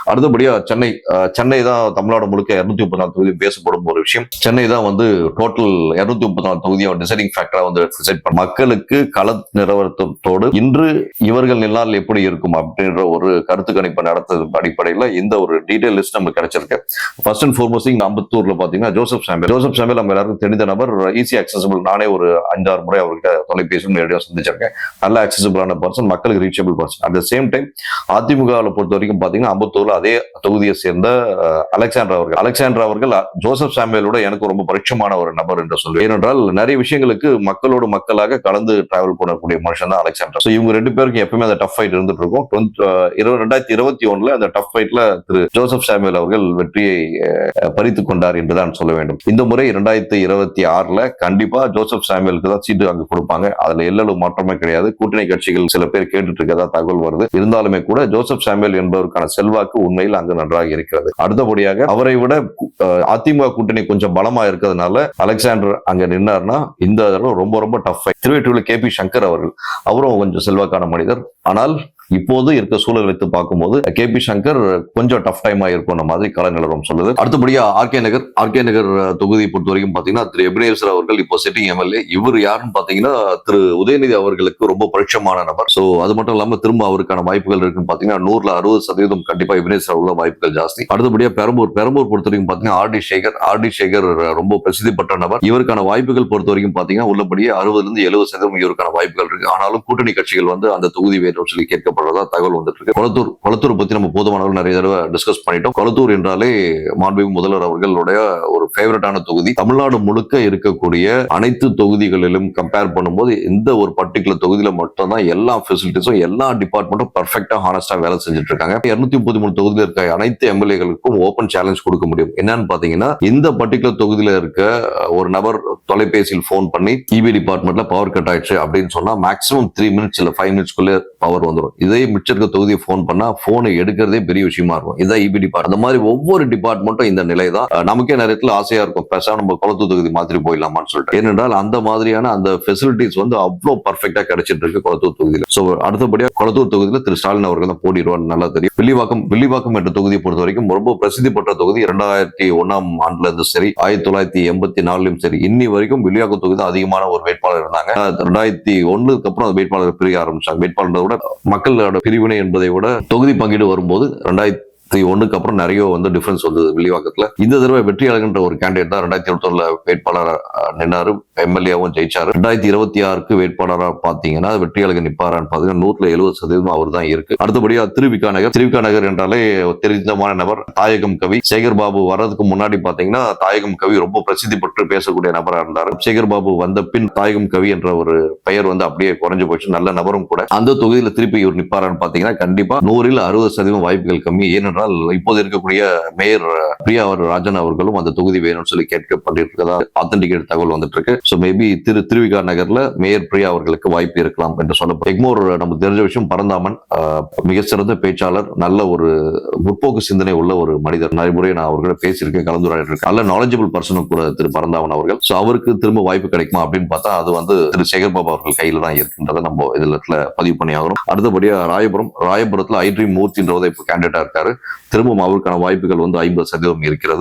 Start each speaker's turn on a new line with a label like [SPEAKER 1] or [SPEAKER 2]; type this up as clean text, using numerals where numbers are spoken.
[SPEAKER 1] அடுத்தபடியா சென்னை தான் தமிழ்நாடு முழுக்க 234 தொகுதி பேசப்படும் ஒரு விஷயம். சென்னை தான் வந்து டோட்டல் 234 தொகுதியை டிசைடிங் ஃபேக்டரா வந்து டிசைட் பண்ண மக்களுக்கு கள நிலவரத்தோடு இன்று இவர்கள் நின்னால் எப்படி இருக்கும் அப்படின்ற ஒரு கருத்து கணிப்பு நடத்தது அடிப்படையில் இந்த ஒரு டீடைல் லிஸ்ட் நமக்கு கிடைச்சிருக்கு. ஃபர்ஸ்ட் அண்ட் ஃபார்மோஸ்ட் இங்க அம்பத்தூர்ல பாத்தீங்கன்னா ஜோசப் சாமுவேல் நம்ம எல்லாருக்கும் தெரிந்த நபர், ஈஸி அக்சசபிள். நானே ஒரு 5-6 முறை அவர்கிட்ட தொலைபேசி நேரடியாக சந்திச்சிருக்கேன். நல்ல அக்சசபிளான பர்சன், மக்களுக்கு reachable person. At the same time அதிமுகவில் பொறுத்த வரைக்கும் பாத்தீங்கன்னா அம்பத்தூர்ல அதே தொகுதியை சேர்ந்த அலெக்சாண்டர் அவர்கள் ஜோசப் சாமுவேலோட எனக்கு ரொம்ப பரிட்சமான ஒரு நபர் என்று சொல்லுவேன். ஏனென்றால் நிறைய விஷயங்களுக்கு மக்களோடு மக்களாக கலந்து டிராவல் பண்ணக்கூடிய மனுஷன் தான் அலெக்சாண்டர். இவங்க 2 பேருக்கு எப்பவுமே அந்த டஃப் ஃபைட் இருந்துட்டு இருக்கும். 2021 அந்த டஃப் ஃபைட்ல திரு ஜோசப் சாமுவேல் அவர்கள் வெற்றியை பறித்துக் கொண்டார் என்றுதான் சொல்ல வேண்டும். இந்த முறை 2026 கண்டிப்பா ஜோசப் சாமுவேலுக்கு தான் சீட்டு அங்கு கொடுப்பாங்க. அதுல எல்லளவு மாற்றமே கிடையாது. கூட்டணி கட்சிகள் சில பேர் கேட்டுட்டு இருக்கதா தகவல் வருது. இருந்தாலுமே கூட ஜோசப் சாமுவேல் என்பவருக்கான செல்வாக்கு உண்மையில் அங்கு நன்றாக இருக்கிறது. அடுத்தபடியாக அவரை விட அதிமுக கூட்டணி கொஞ்சம் பலமா இருக்கிறதுனால அலெக்சாண்டர் அங்க நின்னார்னா இந்த ரொம்ப ரொம்ப டஃப். திருவேற்றூர்ல KP சங்கர் அவரும் கொஞ்சம் செல்வாக்கான மனிதர். ஆனால் இப்போது இருக்க சூழல் வைத்து பார்க்கும்போது KP சங்கர் கொஞ்சம் டஃப் டைமா இருக்கும் மாதிரி கள நிலவரம் சொல்லுது. அடுத்தபடியா ஆர்கே நகர் தொகுதியை பொறுத்த வரைக்கும் பாத்தீங்கன்னா திரு எபினேசர் அவர்கள் இப்போ சிட்டிங் MLA. இவர் யாருன்னு பாத்தீங்கன்னா திரு உதயநிதி அவர்களுக்கு ரொம்ப பரிட்சமான நபர். சோ அது மட்டும் இல்லாம திரும்ப அவருக்கான வாய்ப்புகள் இருக்குன்னு பாத்தீங்கன்னா 100% கண்டிப்பா எபினேசர் அவர்கள் வாய்ப்புகள் ஜாஸ்தி. அடுத்தபடியா பெரம்பூர் பொறுத்த வரைக்கும் பாத்தீங்கன்னா RD சேகர் ரொம்ப பிரசித்தி பெற்ற நபர். இவருக்கான வாய்ப்புகள் பொறுத்த வரைக்கும் பாத்தீங்கன்னா உள்ளபடியே 60-70% இவருக்கான வாய்ப்புகள் இருக்கு. ஆனாலும் கூட்டணி கட்சிகள் வந்து அந்த தொகுதி வேணும் சொல்லி கேட்கப்படும் தகவல் வந்துட்டு இருக்கு. கொளத்தூர் பத்தி நம்ம போதுமானவர்கள் நிறைய தடவை டிஸ்கஸ் பண்ணிட்டோம். கொளத்தூர் என்றாலே மாண்புமிகு முதல்வர் அவர்களுடைய ஒரு ஃபேவரட்டான தொகுதி. தமிழ்நாடு முழுக்க இருக்கக்கூடிய அனைத்து தொகுதிகளிலும் கம்பேர் பண்ணும்போது இந்த ஒரு பர்டிகுலர் தொகுதியில மட்டும் தான் எல்லா ஃபெசிலிட்டிஸும் எல்லா டிபார்ட்மெண்ட்டும் பர்ஃபெக்டா ஹானஸ்டா வேலை செஞ்சுட்டு இருக்காங்க. 233 தொகுதியில் இருக்க அனைத்து MLA-களுக்கும் ஓபன் சேலஞ்ச் கொடுக்க முடியும். என்னன்னு பாத்தீங்கன்னா இந்த பர்டிகுலர் தொகுதியில இருக்க ஒரு நபர் தொலைபேசியில் போன் பண்ணி EB டிபார்ட்மெண்ட்ல பவர் கட் ஆயிடுச்சு அப்படின்னு சொன்னா மேக்ஸிமம் 3 மினிட்ஸ் இல்ல 5 மினிட்ஸ்க்குள்ள பவர் வந்துடும். இதே மிச்சிருக்க தொகுதியை போன் பண்ணா போனை எடுக்கிறதே பெரிய விஷயமா இருக்கும். இதான் EB டிபார்ட்மெண்ட். அந்த மாதிரி ஒவ்வொரு டிபார்ட்மெண்ட்டும் இந்த நிலை தான். நமக்கே நேரத்தில் ஆசையா இருக்கும் பேசா நம்ம கொளத்தூர் தொகுதி மாதிரி போயிடலாமான்னு சொல்லிட்டு. ஏனென்றால் அந்த மாதிரியான அந்த ஃபெசிலிட்டிஸ் வந்து அவ்வளவு பர்ஃபெக்டா கிடைச்சிட்டு இருக்கு கொளத்தூர் தொகுதியில. சோ அடுத்தபடியா கொளத்தூர் தொகுதியில திரு ஸ்டாலின் அவர்கள் தான் போட்டிடுவார் நல்லா தெரியும். வில்லிவாக்கம் என்ற தொகுதியை பொறுத்த வரைக்கும் ரொம்ப பிரசித்தி பெற்ற தொகுதி. 2001 இருந்து சரி 1984 சரி இன்னி வரைக்கும் வில்லிவாக்கம் தொகுதி அதிகமான ஒரு வேட்பாளர் இருந்தாங்க. 2001 அப்புறம் வேட்பாளர் பிரிய ஆரம்பிச்சாங்க. வேட்பாளரை விட மக்களோட பிரிவினை என்பதை விட தொகுதி பங்கீடு வரும்போது 2001 அப்புறம் நிறைய வந்து டிஃபரன்ஸ் வந்தது வில்லிவாக்கத்துல. இந்த தடவை வெற்றியாளர்ன்ற ஒரு கேண்டிடேட் தான் 2021 வேட்பாளர் நின்னாரு, MLA-வும் ஜெயிச்சாரு. 2026 வேட்பாளரா பாத்தீங்கன்னா வெற்றியாளர் நிப்பாரான்னு பாத்தீங்கன்னா 170% அவர் தான் இருக்கு. அடுத்தபடியா திருவிகா நகர் என்றாலே தெரிந்தமான நபர் தாயகம் கவி சேகர் பாபு வர்றதுக்கு முன்னாடி பாத்தீங்கன்னா தாயகம் கவி ரொம்ப பிரசித்தி பெற்று பேசக்கூடிய நபரா இருந்தார். சேகர் பாபு வந்த பின் தாயகம் கவி என்ற ஒரு பெயர் வந்து அப்படியே குறைஞ்சு போச்சு. நல்ல நபரும் கூட. அந்த தொகுதியில திருப்பி இவர் நிப்பாரான்னு பாத்தீங்கன்னா கண்டிப்பா 100-60% வாய்ப்புகள் கம்மி. ஏனென்றால் இப்போது இருக்கக்கூடிய மேயர் பிரியா ராஜன் அவர்களும் அந்த தொகுதி வேணும்னு சொல்லி கேட்கப்பட்டிருக்கிறதா ஆத்தென்டிகேட் தகவல் வந்துட்டு இருக்கு. சோ மேபி திருவிகா நகர்ல மேயர் பிரியா அவர்களுக்கு வாய்ப்பு இருக்கலாம் என்று சொல்லப்படும். எக்மோர் நமக்கு தெரிஞ்ச விஷயம், பரந்தாமன் மிக சிறந்த பேச்சாளர், நல்ல ஒரு முற்போக்கு சிந்தனை உள்ள ஒரு மனிதர். நிறைய முறை நான் அவர்களை பேசியிருக்கேன், கலந்துரையாடிருக்கேன். நல்ல நாலேஜபிள் பர்சனும் கூட திரு பரந்தாமன் அவர்கள். சோ அவருக்கு திரும்ப வாய்ப்பு கிடைக்குமா அப்படின்னு பார்த்தா அது வந்து திரு சேகர் பாபு அவர்கள் கையில தான் இருக்கின்றதை நம்ம இதுல பதிவு பண்ணி ஆகணும். அடுத்தபடியா ராயபுரத்துல ஐட்ரி மூர்த்தின்றதை இப்ப கேண்டிடேட்டா இருக்காரு. திரும்பவும் அவருக்கான வாய்ப்புகள் வந்து 50% இருக்கிறது.